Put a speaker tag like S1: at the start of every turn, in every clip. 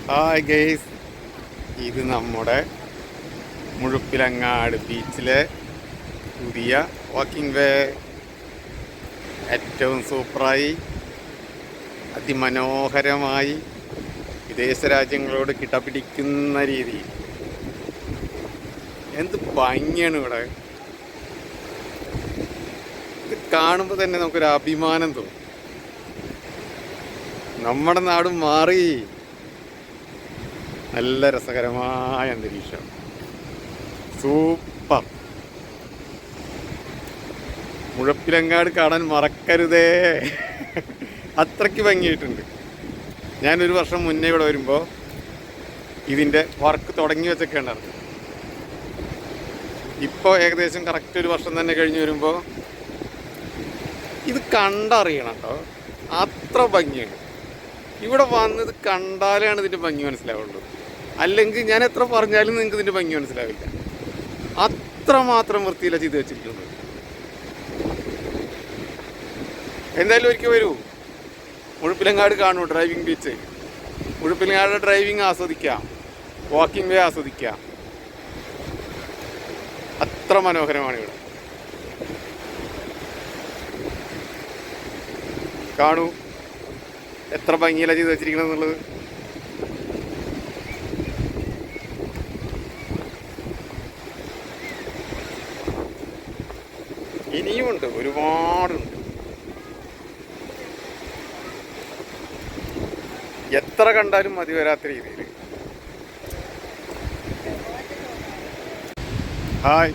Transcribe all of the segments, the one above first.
S1: Hi guys, ഇത് നമ്മുടെ മുഴുപ്പിലങ്ങാട് ബീച്ചിലെ പുതിയ വാക്കിംഗ് വേ. ഏറ്റവും സൂപ്പറായി അതിമനോഹരമായി വിദേശ രാജ്യങ്ങളോട് കിടപിടിക്കുന്ന രീതി. എന്ത് ഭംഗിയാണ് ഇവിടെ. ഇത് കാണുമ്പോൾ തന്നെ നമുക്കൊരു അഭിമാനം തോന്നും. നമ്മുടെ നാട് മാറി. നല്ല രസകരമായ അന്തരീക്ഷം, സൂപ്പർ. മുഴപ്പിലങ്ങാട് കാണാൻ മറക്കരുതേ. അത്രയ്ക്ക് ഭംഗിയായിട്ടുണ്ട്. ഞാനൊരു വർഷം മുന്നേ ഇവിടെ വരുമ്പോൾ ഇതിൻ്റെ വർക്ക് തുടങ്ങി വെച്ചൊക്കെ ഉണ്ടായിരുന്നു. ഇപ്പോൾ ഏകദേശം കറക്റ്റ് ഒരു വർഷം തന്നെ കഴിഞ്ഞ് വരുമ്പോൾ ഇത് കണ്ടറിയണം കേട്ടോ. അത്ര ഭംഗിയാണ്. ഇവിടെ വന്നത് കണ്ടാലാണ് ഇതിൻ്റെ ഭംഗി മനസ്സിലാവുള്ളൂ. അല്ലെങ്കിൽ ഞാൻ എത്ര പറഞ്ഞാലും നിങ്ങൾക്ക് ഇതിൻ്റെ ഭംഗി മനസ്സിലാവില്ല. അത്രമാത്രം വൃത്തിയില്ല ചെയ്ത് വെച്ചിരിക്കുന്നത്. എന്തായാലും ഒരിക്കൽ വരൂ, മുഴുപ്പിലങ്ങാട് കാണൂ. ഡ്രൈവിംഗ് ബീച്ച്, മുഴുപ്പിലങ്ങാട് ഡ്രൈവിംഗ് ആസ്വദിക്കാം, വാക്കിംഗ് വേ ആസ്വദിക്കാം. അത്ര മനോഹരമാണ് ഇവിടെ. കാണൂ എത്ര ഭംഗിയില ചെയ്ത് വെച്ചിരിക്കണം എന്നുള്ളത്. ഇനിയുമുണ്ട്, ഒരുപാടുണ്ട്. എത്ര കണ്ടാലും മതി വരാത്ത രീതിയിൽ. ഹായ്,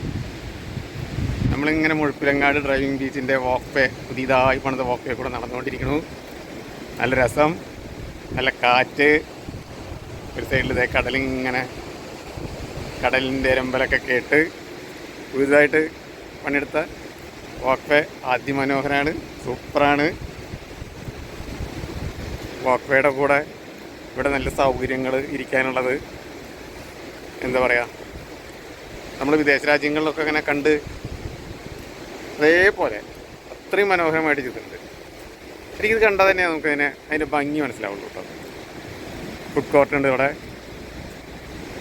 S1: നമ്മളിങ്ങനെ മുഴുപ്പിലങ്ങാട് ഡ്രൈവിംഗ് ബീച്ചിൻ്റെ വാക്ക് വേ, പുതിയതായി പണിത വാക്ക് വേ കൂടെ നടന്നുകൊണ്ടിരിക്കുന്നു. നല്ല രസം, നല്ല കാറ്റ്. ഒരു സൈഡിൽ ഇതേ കടലിങ്ങനെ, കടലിൻ്റെ രമ്പലൊക്കെ കേട്ട് പുതിയതായിട്ട് പണിയെടുത്ത വാക്ക് വേ അതിമനോഹരമാണ്, സൂപ്പറാണ്. വാക്ക് വേയുടെ കൂടെ ഇവിടെ നല്ല സൗകര്യങ്ങൾ ഇരിക്കാനുള്ളത്. എന്താ പറയുക, നമ്മൾ വിദേശ രാജ്യങ്ങളിലൊക്കെ ഇങ്ങനെ കണ്ട് അതേപോലെ അത്രയും മനോഹരമായിട്ട് ചെയ്തിട്ടുണ്ട്. എനിക്കിത് കണ്ടാൽ തന്നെ അതിൻ്റെ ഭംഗി മനസ്സിലാവുള്ളൂ കേട്ടോ. ഫുഡ് കോർട്ടുണ്ട് ഇവിടെ,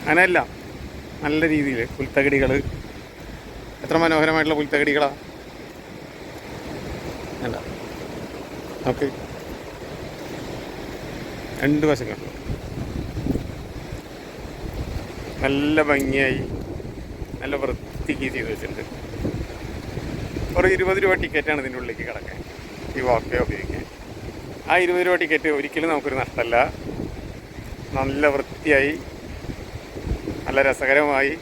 S1: അങ്ങനെയല്ല നല്ല രീതിയിൽ പുൽത്തകിടികൾ. എത്ര മനോഹരമായിട്ടുള്ള പുൽത്തകിടികളാണ്. അല്ല നമുക്ക് രണ്ട് വശങ്ങളുണ്ട്. നല്ല ഭംഗിയായി നല്ല വൃത്തിക്ക് ചെയ്ത് വെച്ചിട്ടുണ്ട്. ഒരു 20 രൂപ ടിക്കറ്റാണ് ഇതിൻ്റെ ഉള്ളിലേക്ക് കിടക്കാൻ, ഈ വാക്ക് വേ ഉപയോഗിക്കാൻ. ആ 20 രൂപ ടിക്കറ്റ് ഒരിക്കലും നമുക്കൊരു നഷ്ടമല്ല. നല്ല വൃത്തിയായി, നല്ല രസകരമായി.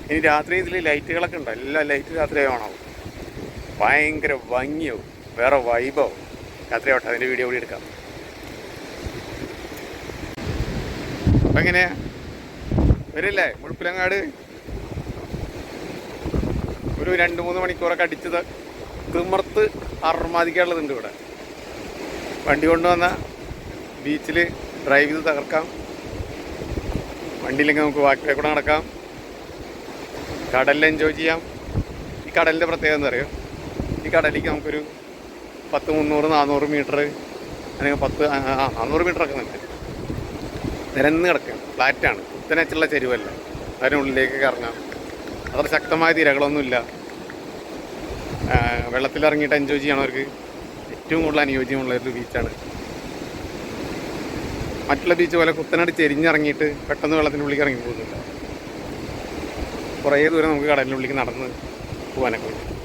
S1: ഇനി രാത്രി ഇതിൽ ലൈറ്റുകളൊക്കെ ഉണ്ട്. എല്ലാ ലൈറ്റ് രാത്രി ആവണം, ഭയങ്കര ഭംഗിയാവും, വേറെ വൈബാവും. രാത്രി ആവട്ടെ, അതിൻ്റെ വീഡിയോ കൂടി എടുക്കാം. അപ്പം എങ്ങനെയാ വരില്ലേ മുഴുപ്പിലങ്ങാട്? ഒരു 2-3 മണിക്കൂറൊക്കെ അടിച്ചത് തിമർത്ത് അർമാദിക്കാനുള്ളതുണ്ട് ഇവിടെ. വണ്ടി കൊണ്ടുവന്ന ബീച്ചിൽ ഡ്രൈവ് ചെയ്ത് തകർക്കാം. വണ്ടിയില്ലെങ്കിൽ നമുക്ക് വാക്ക് വേ കൂടെ നടക്കാം, കടലിൽ എൻജോയ് ചെയ്യാം. ഈ കടലിൻ്റെ പ്രത്യേകത എന്താ പറയുക, ഈ കടലിലേക്ക് നമുക്കൊരു 10-300-400 മീറ്റർ അല്ലെങ്കിൽ 400 മീറ്ററൊക്കെ നിൽക്കും. നിരന്ന് കിടക്കുകയാണ്, ഫ്ലാറ്റാണ്, കുത്തനെച്ചുള്ള ചെരുവല്ല. അതിനുള്ളിലേക്ക് ഇറങ്ങാം. അത്ര ശക്തമായ തിരകളൊന്നുമില്ല. വെള്ളത്തിലിറങ്ങിയിട്ട് എൻജോയ് ചെയ്യണവർക്ക് ഏറ്റവും കൂടുതൽ അനുയോജ്യമുള്ളൊരു ബീച്ചാണ്. മറ്റുള്ള ബീച്ച് പോലെ കുത്തനായിട്ട് ചെരിഞ്ഞിറങ്ങിയിട്ട് പെട്ടെന്ന് വെള്ളത്തിനുള്ളിലേക്ക് ഇറങ്ങി പോകുന്നില്ല. കുറേ ദൂരം നമുക്ക് കടലിനുള്ളിലേക്ക് നടന്ന് പോകാനൊക്കെ പറ്റും.